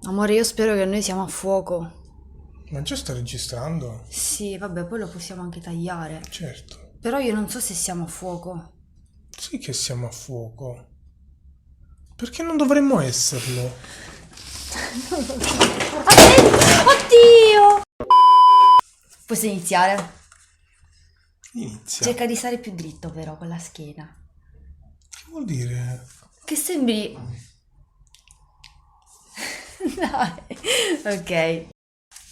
Amore, io spero che noi siamo a fuoco. Ma già sta registrando? Sì, vabbè, poi lo possiamo anche tagliare. Certo. Però io non so se siamo a fuoco. Sì che siamo a fuoco. Perché non dovremmo esserlo? Oddio! Posso iniziare? Inizia. Cerca di stare più dritto però con la schiena. Che vuol dire? Che sembri... Dai. Ok.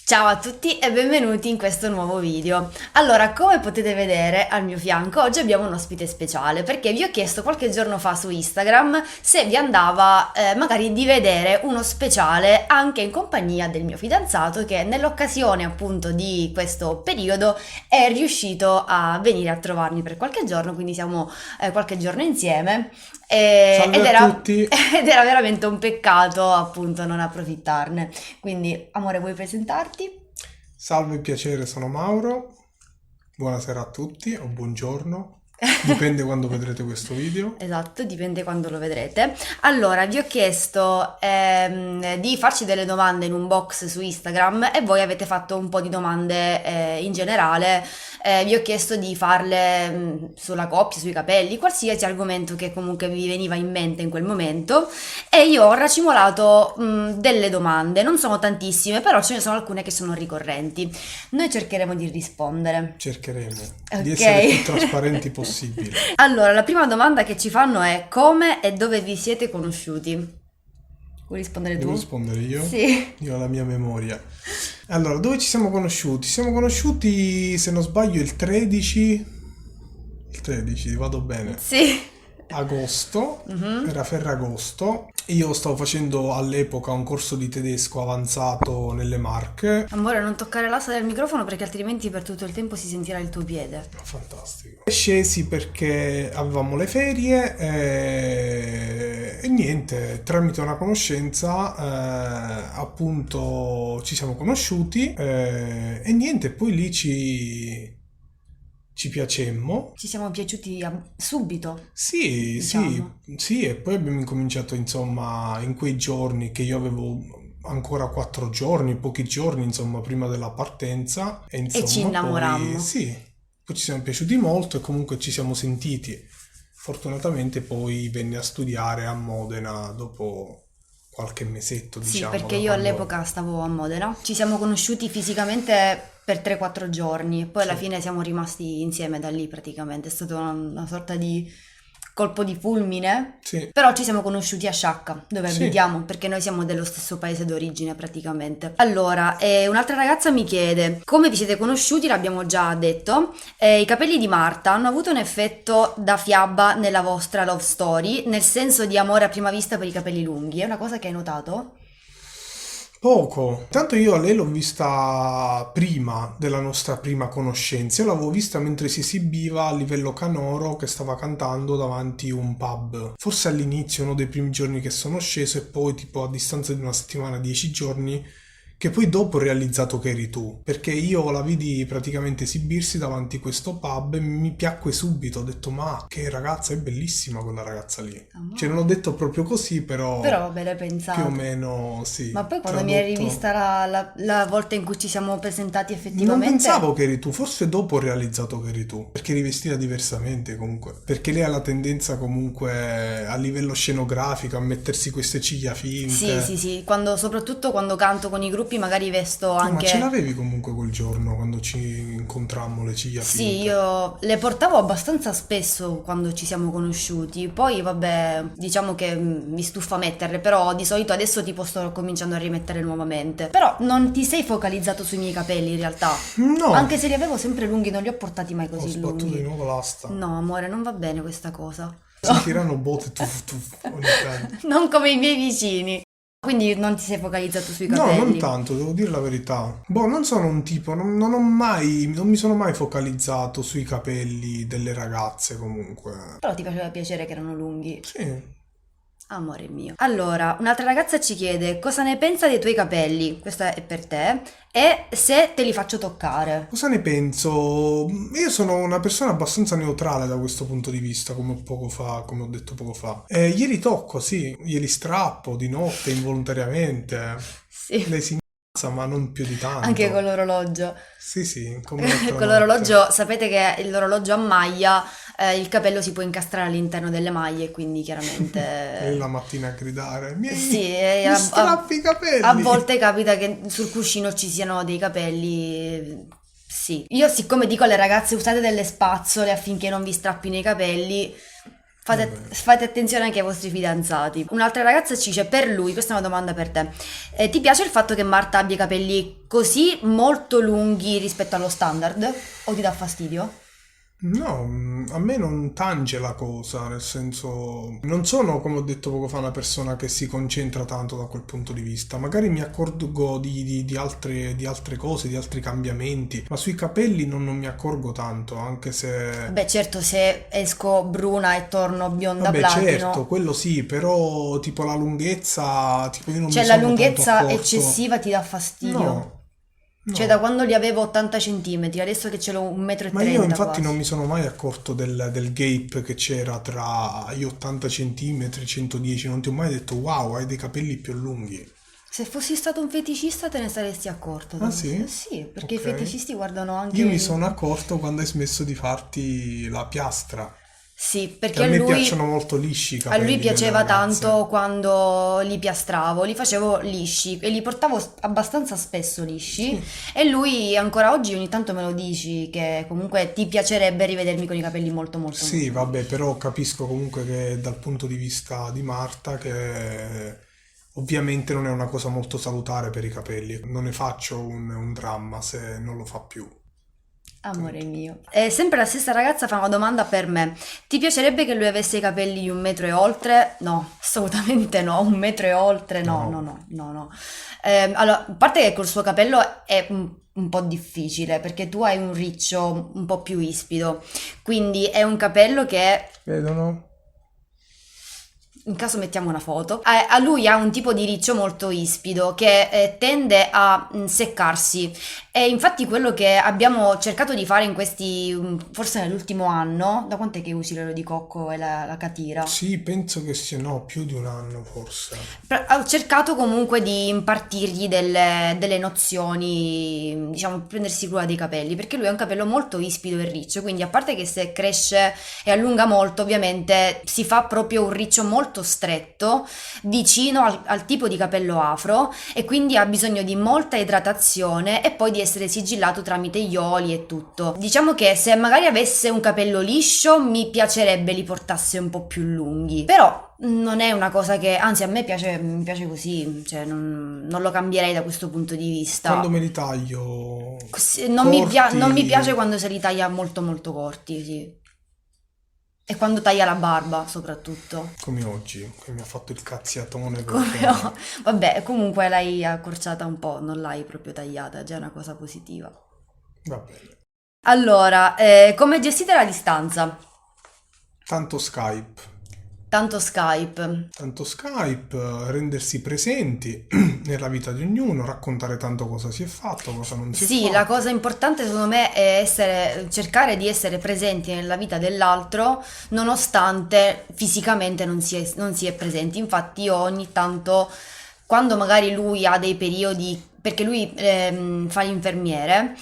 Ciao a tutti e benvenuti in questo nuovo video. Allora, come potete vedere al mio fianco, oggi abbiamo un ospite speciale perché vi ho chiesto qualche giorno fa su Instagram se vi andava magari di vedere uno speciale anche in compagnia del mio fidanzato che nell'occasione appunto di questo periodo è riuscito a venire a trovarmi per qualche giorno, quindi siamo qualche giorno insieme. Salve Ed a era, tutti. ed era veramente un peccato appunto non approfittarne. Quindi, amore, vuoi presentarti? Salve, piacere, sono Mauro. Buonasera a tutti o buongiorno. Dipende quando vedrete questo video. Esatto, dipende quando lo vedrete. Allora, vi ho chiesto di farci delle domande in un box su Instagram e voi avete fatto un po' di domande in generale. Vi ho chiesto di farle sulla coppia, sui capelli, qualsiasi argomento che comunque vi veniva in mente in quel momento. E io ho racimolato delle domande, non sono tantissime, però ce ne sono alcune che sono ricorrenti. Noi cercheremo di rispondere. Cercheremo di Ok. essere più trasparenti possibile. Allora, la prima domanda che ci fanno è come e dove vi siete conosciuti? Vuoi rispondere Devo tu? rispondere io? Sì. Io ho la mia memoria. Allora, dove ci siamo conosciuti? Ci siamo conosciuti, se non sbaglio, il 13. Il 13, vado bene. Sì. Agosto, Mhm. era Ferragosto. Io stavo facendo all'epoca un corso di tedesco avanzato nelle Marche. Amore, non toccare l'asta del microfono perché altrimenti per tutto il tempo si sentirà il tuo piede. Fantastico. Scesi perché avevamo le ferie e niente, tramite una conoscenza appunto ci siamo conosciuti e niente, poi lì ci piacemmo. Ci siamo piaciuti subito, Sì, diciamo. sì, sì, e poi abbiamo incominciato, insomma, in quei giorni che io avevo ancora 4 giorni, pochi giorni, insomma, prima della partenza, e E ci insomma, poi innamorammo. sì, poi ci siamo piaciuti molto e comunque ci siamo sentiti. Fortunatamente poi venne a studiare a Modena dopo qualche mesetto, Sì, diciamo, perché da io quando... all'epoca stavo a Modena. Ci siamo conosciuti fisicamente per 3-4 giorni, poi alla Sì, fine siamo rimasti insieme da lì praticamente. È stato una sorta di colpo di fulmine. sì, Però ci siamo conosciuti a Sciacca, dove sì. abitiamo, perché noi siamo dello stesso paese d'origine praticamente. Allora, un'altra ragazza mi chiede, come vi siete conosciuti? L'abbiamo già detto. I capelli di Marta hanno avuto un effetto da fiaba nella vostra love story, nel senso di amore a prima vista per i capelli lunghi. È una cosa che hai notato? Poco. Tanto io a lei l'ho vista prima della nostra prima conoscenza. Io l'avevo vista mentre si esibiva a livello canoro che stava cantando davanti un pub. Forse all'inizio, uno dei primi giorni che sono sceso e poi tipo a distanza di una settimana, 10 giorni, che poi dopo ho realizzato che eri tu. Perché io la vidi praticamente esibirsi davanti a questo pub e mi piacque subito. Ho detto, ma che ragazza, è bellissima quella ragazza lì. Cioè non ho Amore. detto proprio così, Però però vabbè, l'hai più o pensato. meno sì, Ma poi quando mi hai tradotto. rivista la volta in cui ci siamo presentati Non effettivamente... pensavo che eri tu, forse dopo ho realizzato che eri tu, perché eri vestita diversamente comunque, perché lei ha la tendenza comunque a livello scenografico a mettersi queste ciglia Sì, sì, finte. sì, soprattutto quando canto con i gruppi magari vesto No, ma ce anche... l'avevi comunque quel giorno quando ci incontrammo le ciglia Sì, finte. io le portavo abbastanza spesso quando ci siamo conosciuti, poi vabbè, diciamo che mi stufa metterle, però di solito adesso tipo sto cominciando a rimettere nuovamente. Però non ti sei focalizzato sui miei capelli in realtà, No, anche se li avevo sempre lunghi, non li ho portati mai ho così sbattuto di lunghi. nuovo l'asta. No, amore, non va bene questa cosa. Sentiranno botte tuff tuff ogni tanto. Non come i miei vicini. Quindi non ti sei focalizzato sui No, non capelli. tanto, devo dire la verità. Boh, non sono un tipo, non ho mai, non mi sono mai focalizzato sui capelli delle ragazze comunque. Però ti faceva piacere che erano lunghi. Sì, Amore mio. Allora, un'altra ragazza ci chiede cosa ne pensa dei tuoi capelli, questa è per te, e se te li faccio toccare. Cosa ne penso? Io sono una persona abbastanza neutrale da questo punto di vista, come ho detto poco fa. Glieli tocco, sì, glieli strappo di notte involontariamente. Sì, Lei si incazza, ma non più di anche con tanto. l'orologio. Sì, sì, come l'altra Con notte. l'orologio, sapete che l'orologio a maglia, il capello si può incastrare all'interno delle maglie, quindi Lei la chiaramente... mattina a gridare: Sì, mi strappi i a capelli! volte capita che sul cuscino ci siano dei capelli. Sì, io siccome dico alle ragazze usate delle spazzole affinché non vi strappino i capelli, Vabbè. fate attenzione anche ai vostri fidanzati. Un'altra ragazza ci dice per lui, questa è una domanda per te, ti piace il fatto che Marta abbia i capelli così molto lunghi rispetto allo standard o ti dà fastidio? No, a me non tange la cosa, nel senso, non sono, come ho detto poco fa, una persona che si concentra tanto da quel punto di vista. Magari mi accorgo di altre cose, di altri cambiamenti, ma sui capelli non mi accorgo tanto, anche se... Beh, certo, se esco bruna e torno bionda Vabbè, certo, platino, quello sì, però tipo la lunghezza, tipo io non mi cioè la sono tanto lunghezza accorto. eccessiva ti dà fastidio. No, Cioè da no. quando li avevo 80 centimetri, adesso che ce l'ho 1,30 Ma io m infatti quasi. non mi sono mai accorto del gap che c'era tra gli 80 centimetri e 110, non ti ho mai detto wow, hai dei capelli più lunghi. Se fossi stato un feticista te ne saresti accorto. Ah sì? Sì, perché i Ok. feticisti guardano Io mi anche... sono accorto quando hai smesso di farti la piastra, Sì, che perché a me piacciono molto lisci i a lui capelli delle piaceva ragazze. tanto quando li piastravo, li facevo lisci e li portavo abbastanza spesso lisci Sì. e lui ancora oggi ogni tanto me lo dici che comunque ti piacerebbe rivedermi con i capelli molto molto Sì, molto vabbè, lunghi. però capisco comunque che dal punto di vista di Marta che ovviamente non è una cosa molto salutare per i capelli. Non ne faccio un dramma se non lo fa più. Amore Tanto. mio. E sempre la stessa ragazza fa una domanda per me. Ti piacerebbe che lui avesse i capelli di 1 metro e oltre? No, assolutamente no. 1 metro e oltre? No, no, No. no, no, no. Allora, a parte che col suo capello è un po' difficile perché tu hai un riccio un po' più ispido, quindi è un capello che Vedono? in caso mettiamo una foto, a lui ha un tipo di riccio molto ispido che tende a seccarsi e infatti quello che abbiamo cercato di fare in questi, forse nell'ultimo anno, da quant'è che usi l'olio di cocco e la catira? Sì, penso che sia no, più di un anno forse. Ho cercato comunque di impartirgli delle nozioni, diciamo, prendersi cura dei capelli, perché lui ha un capello molto ispido e riccio, quindi a parte che se cresce e allunga molto, ovviamente si fa proprio un riccio molto stretto, vicino al tipo di capello afro, e quindi ha bisogno di molta idratazione e poi di essere sigillato tramite gli oli e tutto. Diciamo che se magari avesse un capello liscio, mi piacerebbe li portasse un po' più lunghi, però non è una cosa che, anzi, a me piace, mi piace così, cioè non lo cambierei da questo punto di Quando vista. me li taglio Non mi piace corti, quando se li taglia molto molto corti, sì. E quando taglia la barba, soprattutto. come oggi, che mi ha fatto il cazziatone Come ho... perché Vabbè, comunque l'hai accorciata un po', non l'hai proprio tagliata, già è una cosa positiva. va bene. Allora, come gestite la distanza? Tanto Skype, Tanto Skype. tanto Skype, rendersi presenti nella vita di ognuno, raccontare tanto cosa si è fatto, cosa non si è Sì, la fatto. cosa importante secondo me è cercare di essere presenti nella vita dell'altro nonostante fisicamente non si è presenti. Infatti io ogni tanto, quando magari lui ha dei periodi, perché lui fa l'infermiere,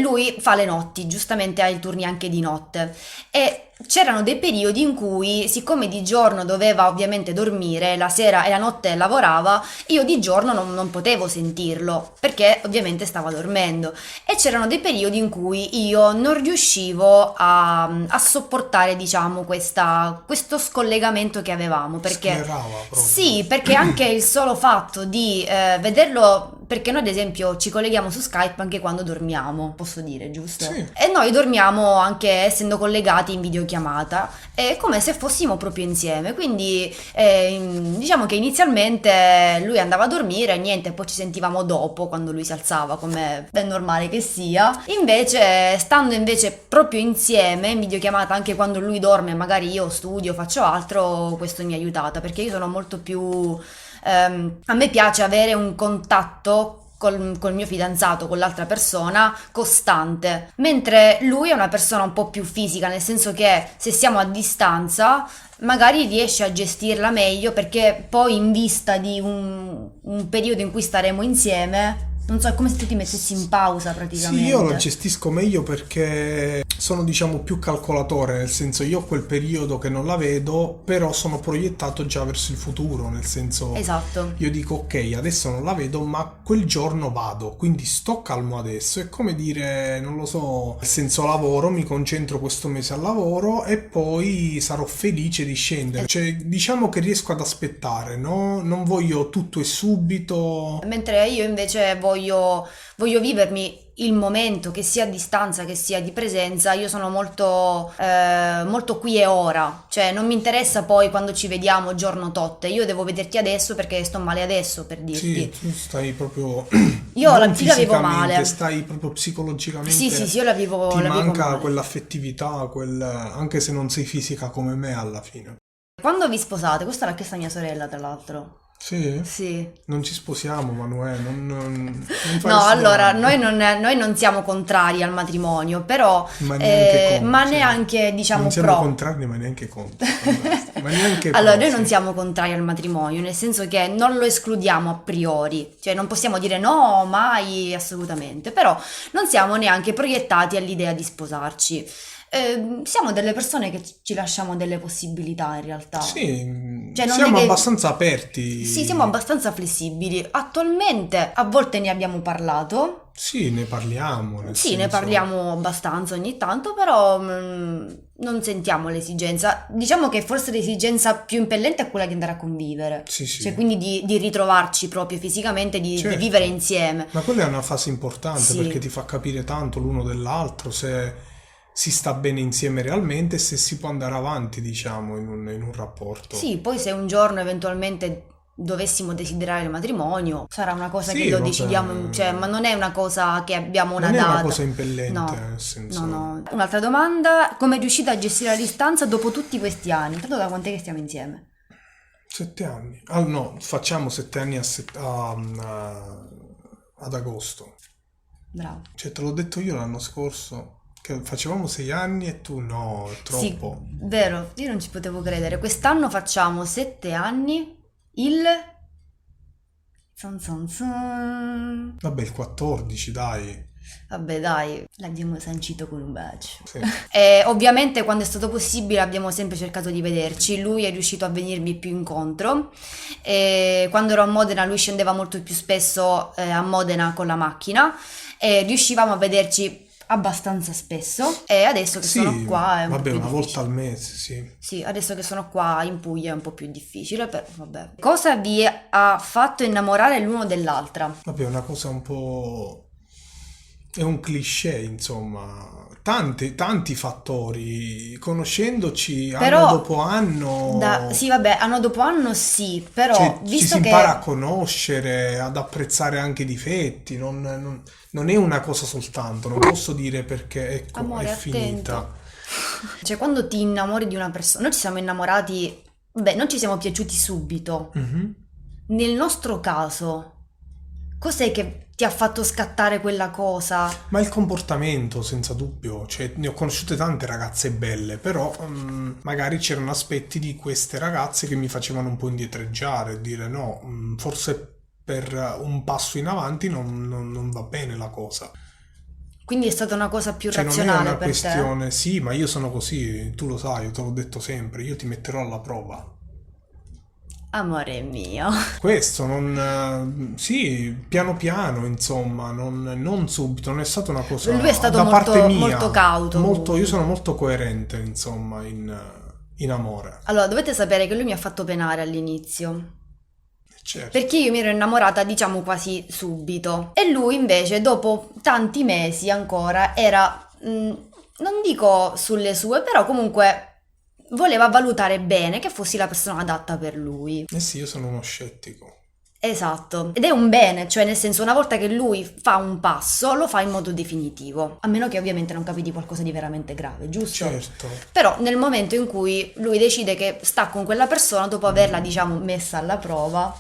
lui fa le notti, giustamente ha i turni anche di notte. E c'erano dei periodi in cui, siccome di giorno doveva ovviamente dormire, la sera e la notte lavorava, io di giorno non potevo sentirlo perché ovviamente stava dormendo. E c'erano dei periodi in cui io non riuscivo a sopportare, diciamo, questo scollegamento che avevamo perché Sclerava proprio. sì, perché anche il solo fatto di vederlo perché noi ad esempio ci colleghiamo su Skype anche quando dormiamo, posso dire, giusto? Sì. E noi dormiamo anche essendo collegati in videochiamata, è come se fossimo proprio insieme, quindi diciamo che inizialmente lui andava a dormire e niente, poi ci sentivamo dopo quando lui si alzava, come è normale che sia. Invece, stando invece proprio insieme in videochiamata anche quando lui dorme, magari io studio, faccio altro, questo mi ha aiutata, perché io sono molto più... a me piace avere un contatto col mio fidanzato, con l'altra persona, costante, mentre lui è una persona un po' più fisica, nel senso che se siamo a distanza magari riesce a gestirla meglio, perché poi in vista di un periodo in cui staremo insieme, non so, è come se tu ti mettessi in pausa praticamente. Sì, io lo gestisco meglio perché sono, diciamo, più calcolatore, nel senso io ho quel periodo che non la vedo, però sono proiettato già verso il futuro, nel senso Esatto. io dico ok, adesso non la vedo, ma quel giorno vado, quindi sto calmo adesso, è come dire, non lo so, nel senso lavoro, mi concentro questo mese al lavoro e poi sarò felice di scendere, cioè diciamo che riesco ad aspettare, no? Non voglio tutto e subito. Mentre io invece voglio vivermi il momento, che sia a distanza che sia di presenza. Io sono molto qui e ora, cioè non mi interessa poi quando ci vediamo giorno tot, io devo vederti adesso perché sto male adesso, per dirti. Sì, tu stai proprio Io non la vivo fisicamente, male. stai proprio psicologicamente. Sì, io la vivo Ti manca male. quell'affettività, anche se non sei fisica come me alla fine. Quando vi sposate? Questa l'ha chiesta mia sorella, tra l'altro. Sì? Sì. Non ci sposiamo, Manuele, non faresti No, allora, domande. noi non siamo contrari al matrimonio, però, Ma neanche contro, ma sì. neanche, diciamo, Non siamo pro. contrari, ma neanche contro. Fantastico. Ma neanche Allora, pro, noi non sì. siamo contrari al matrimonio, nel senso che non lo escludiamo a priori, cioè non possiamo dire no, mai, assolutamente, però non siamo neanche proiettati all'idea di sposarci. Siamo delle persone che ci lasciamo delle possibilità in realtà. Sì, Cioè, non siamo è che... abbastanza aperti. Sì, siamo abbastanza flessibili. Attualmente a volte ne abbiamo parlato. Sì, ne parliamo, nel Sì, ne senso. parliamo abbastanza ogni tanto, però non sentiamo l'esigenza. Diciamo che forse l'esigenza più impellente è quella di andare a convivere. Sì, sì. Cioè, quindi di ritrovarci proprio fisicamente, di Certo. vivere insieme. Ma quella è una fase importante Sì. perché ti fa capire tanto l'uno dell'altro, se si sta bene insieme realmente e se si può andare avanti, diciamo, in un rapporto. Sì, poi se un giorno eventualmente dovessimo desiderare il matrimonio, sarà una cosa Sì, che lo vabbè. decidiamo, cioè, ma non è una cosa che abbiamo una Non è data. una cosa impellente, No, nel senso. no. Un'altra domanda: come riuscite a gestire la distanza dopo tutti questi anni? Intanto da quant'è che stiamo insieme? 7 anni. Ah no, facciamo 7 anni ad agosto. Bravo. Cioè, te l'ho detto io l'anno scorso che facevamo 6 anni e tu no, è troppo. Sì, vero, io non ci potevo credere. Quest'anno facciamo 7 anni, il... Zan. Vabbè, il 14, dai. Vabbè, dai, l'abbiamo sancito con un bacio. Sì. E ovviamente quando è stato possibile abbiamo sempre cercato di vederci. Lui è riuscito a venirmi più incontro. E quando ero a Modena lui scendeva molto più spesso a Modena con la macchina e riuscivamo a vederci abbastanza spesso. E adesso che Sì, sono qua è un po' vabbè, più una volta difficile. al mese, sì. Sì, adesso che sono qua in Puglia è un po' più difficile, però vabbè. Cosa vi ha fatto innamorare l'uno dell'altra? Vabbè, è una cosa un po'. È un cliché, insomma. Tanti fattori. Conoscendoci Però, anno dopo anno. sì, vabbè, anno dopo anno sì, però Cioè, ci visto si che... impara a conoscere, ad apprezzare anche i difetti. Non è una cosa soltanto. Non posso dire perché, ecco, Amore, è attento. finita. Cioè, quando ti innamori di una persona... Noi ci siamo innamorati... Beh, non ci siamo piaciuti subito. Mhm. Nel nostro caso, cos'è che ti ha fatto scattare quella cosa? Ma il comportamento, senza dubbio, cioè ne ho conosciute tante ragazze belle, però magari c'erano aspetti di queste ragazze che mi facevano un po' indietreggiare, dire no, forse per un passo in avanti non va bene la cosa. Quindi è stata una cosa più Cioè non è razionale una per te? questione, sì, ma io sono così, tu lo sai, io te l'ho detto sempre, io ti metterò alla prova. Amore mio. Questo sì, piano piano, insomma, non subito, non è stata una cosa Lui è stato da molto, parte mia, molto cauto. io sono molto coerente, insomma, in amore. Allora, dovete sapere che lui mi ha fatto penare all'inizio. certo. Perché io mi ero innamorata, diciamo, quasi subito. E lui invece, dopo tanti mesi ancora, era, non dico sulle sue, però comunque voleva valutare bene che fossi la persona adatta per lui. Eh sì, io sono uno scettico. Esatto, ed è un bene, cioè nel senso una volta che lui fa un passo lo fa in modo definitivo, a meno che ovviamente non capiti qualcosa di veramente grave, giusto? Certo. Però nel momento in cui lui decide che sta con quella persona, dopo averla diciamo messa alla prova,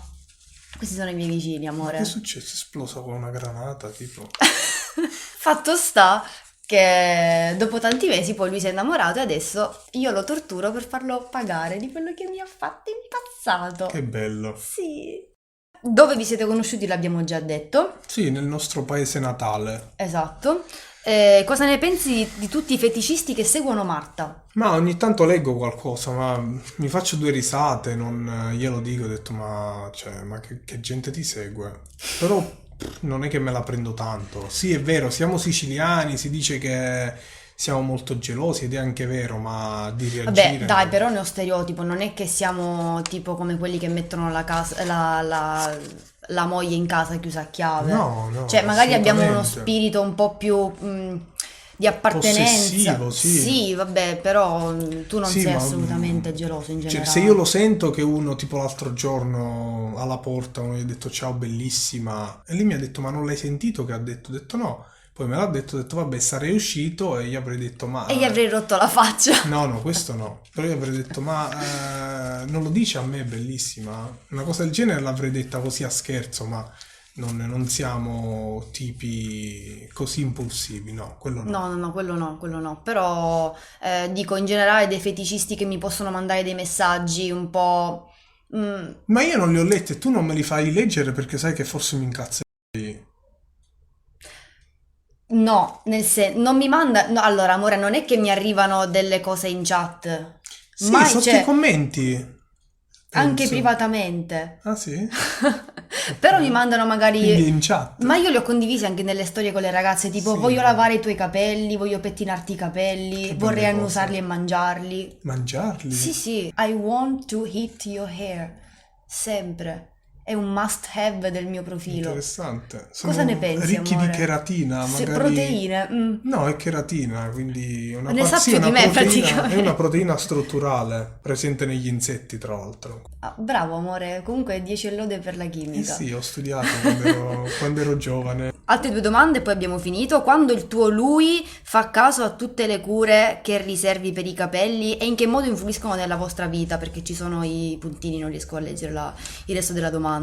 questi sono i miei vicini, Che è amore. successo? È esplosa con una granata, tipo. Fatto sta che dopo tanti mesi poi lui si è innamorato e adesso io lo torturo per farlo pagare di quello che mi ha fatto in passato. Che bello. Sì. Dove vi siete conosciuti l'abbiamo già detto. Sì, nel nostro paese natale. Esatto. Cosa ne pensi di tutti i feticisti che seguono Marta? Ma ogni tanto leggo qualcosa, ma mi faccio due risate, non glielo dico, ho detto, ma che gente ti segue? Però non è che me la prendo tanto. Sì, è vero, siamo siciliani, si dice che siamo molto gelosi ed è anche vero, ma di Vabbè, reagire... dai, però è uno stereotipo, non è che siamo tipo come quelli che mettono la moglie in casa chiusa a chiave. No, no, Cioè, magari abbiamo uno assolutamente. spirito un po' più di appartenenza. Possessivo, sì. Sì, vabbè, però tu non Sì, sei ma assolutamente geloso in cioè, generale. se io lo sento che uno, tipo l'altro giorno alla porta, uno gli ha detto ciao bellissima, e lei mi ha detto ma non l'hai sentito che ha detto? Ho detto no, poi me l'ha detto, ho detto vabbè sarei uscito e gli avrei detto E gli avrei rotto la faccia. no, no, questo no, però io avrei detto non lo dici a me bellissima? Una cosa del genere l'avrei detta così a scherzo, ma non siamo tipi così impulsivi, no, quello no. No, no, no, quello no. Però dico in generale dei feticisti che mi possono mandare dei messaggi un po'. Ma io non li ho letti e tu non me li fai leggere perché sai che forse mi incazzerei. No, nel senso, non mi manda. No, allora, amore, non è che mi arrivano delle cose in chat. Sì, Mai, sotto i cioè, commenti, anche penso. privatamente. Ah sì? Però mi Ok. mandano Quindi è magari. in chat. Ma io li ho condivisi anche nelle storie con le ragazze, tipo Sì, voglio lavare i tuoi capelli, voglio pettinarti i che capelli, vorrei belle annusarli e cose. mangiarli. Sì, Mangiarli? sì, I want to hit your hair. Sempre. È un must have del mio profilo. Interessante. Cosa ne Sono pensi, ricchi di amore? cheratina, magari... Proteine. No, è cheratina, quindi Ne sa sì, più di me è una praticamente. proteina strutturale presente negli insetti, tra l'altro. Ah, bravo amore, comunque 10 lode per la Eh chimica. sì, ho studiato quando ero giovane. Altre due domande e poi abbiamo finito. Quando il tuo lui fa caso a tutte le cure che riservi per i capelli e in che modo influiscono nella vostra vita? Perché ci sono i puntini, non riesco a leggere il resto della domanda.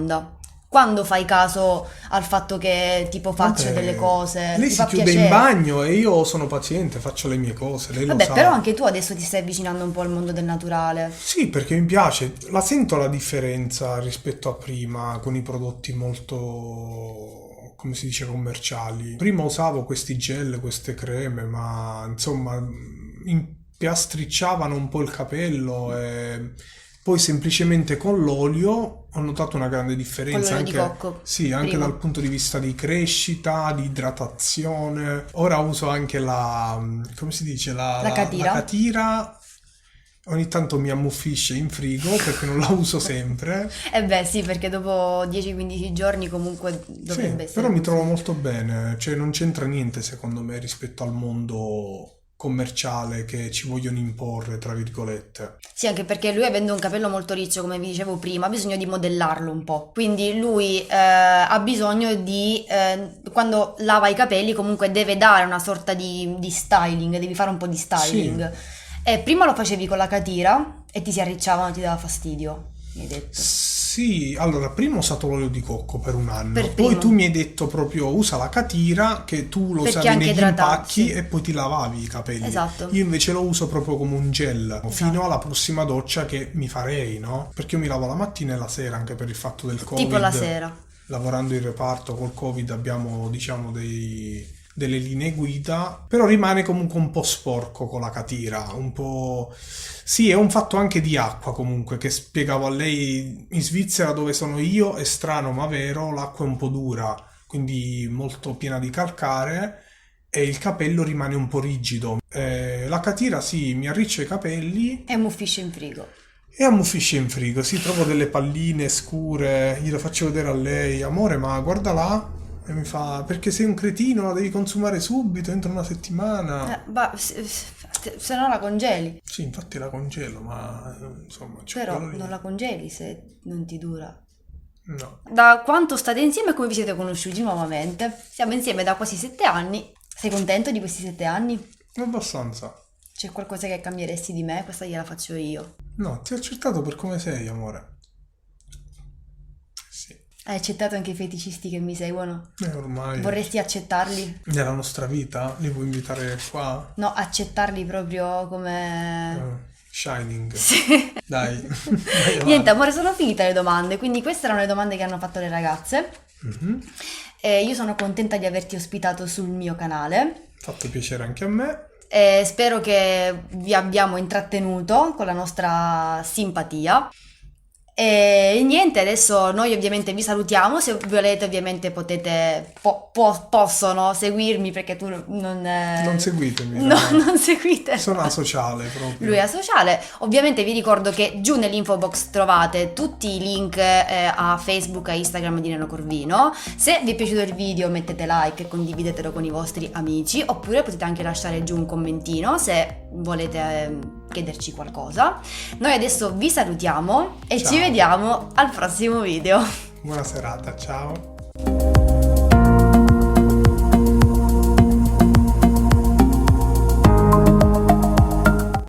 Quando fai caso al fatto che tipo faccio delle Vabbè, cose, lei ti si fa chiude in piacere? bagno e io sono paziente, faccio le mie cose, lei lo Vabbè, però sa. anche tu adesso ti stai avvicinando un po' al mondo del naturale. Sì, perché mi piace, la sento la differenza rispetto a prima con i prodotti molto, come si dice, commerciali. Prima usavo questi gel, queste creme, ma insomma impiastricciavano un po' il capello e poi semplicemente con l'olio ho notato una grande Con differenza l'olio di anche, cocco, sì, anche prima. dal punto di vista di crescita, di idratazione. Ora uso anche come si dice, La la catira? catira. Ogni tanto mi ammuffisce in frigo perché non la uso sempre. Eh beh, sì, perché dopo 10-15 giorni comunque Sì, dovrebbe però essere mi trovo così. molto bene, cioè non c'entra niente secondo me rispetto al mondo commerciale che ci vogliono imporre, tra virgolette. Sì, anche perché lui avendo un capello molto riccio, come vi dicevo prima, ha bisogno di modellarlo un po'. Quindi lui ha bisogno di, quando lava i capelli, comunque deve dare una sorta di styling, devi fare un po' di Sì, styling. E prima lo facevi con la catira e ti si arricciavano, ti dava fastidio, mi hai detto. sì, allora prima ho usato l'olio di cocco per un anno, Per poi tu primo, mi hai detto proprio usa la catira che tu lo perché è usavi anche negli impacchi idratante. e poi ti lavavi i capelli. Esatto, Io invece lo uso proprio come un gel, fino esatto. alla prossima doccia che mi farei, no? Perché io mi lavo la mattina e la sera anche per il fatto del Tipo la Covid. sera. Lavorando in reparto col Covid abbiamo, diciamo, delle linee guida, però rimane comunque un po' sporco con la catira, un po'... Sì, è un fatto anche di acqua comunque, che spiegavo a lei in Svizzera dove sono io, è strano ma vero, l'acqua è un po' dura, quindi molto piena di calcare e il capello rimane un po' rigido. La catira sì, mi arriccia i capelli E muffisce in frigo. E ammuffisce in frigo, sì, trovo delle palline scure, glielo faccio vedere a lei, amore, ma guarda là. E mi fa, perché sei un cretino, la devi consumare subito, entro una settimana. Se no la congeli. Sì, infatti la congelo, ma insomma, c'è Però quello lì. non la congeli se non ti dura. No, Da quanto state insieme e come vi siete conosciuti nuovamente? Siamo insieme da quasi 7 anni. Sei contento di questi 7 anni? abbastanza. C'è qualcosa che cambieresti di me? Questa gliela faccio io. No, ti ho accettato per come sei, amore. Sì, Hai accettato anche i feticisti che mi seguono? ormai Vorresti accettarli? nella nostra vita li puoi invitare qua. No, accettarli proprio come... Shining. Sì. Dai, vai Niente, avanti. amore, sono finite le domande, quindi queste erano le domande che hanno fatto le ragazze. Mhm. E io sono contenta di averti ospitato sul mio canale. Fatto piacere anche a me. E spero che vi abbiamo intrattenuto con la nostra simpatia. E niente, adesso noi ovviamente vi salutiamo. Se volete, ovviamente potete, possono seguirmi perché tu non, Non seguitemi, no, ragazzi. non seguite. Sono asociale proprio. Lui è sociale. Ovviamente vi ricordo che giù nell'info box trovate tutti i link a Facebook, a Instagram di Neno Corvino. Se vi è piaciuto il video mettete like e condividetelo con i vostri amici, oppure potete anche lasciare giù un commentino se volete chiederci qualcosa. Noi adesso vi salutiamo e Ciao. ci vediamo al prossimo video. Buona serata, ciao.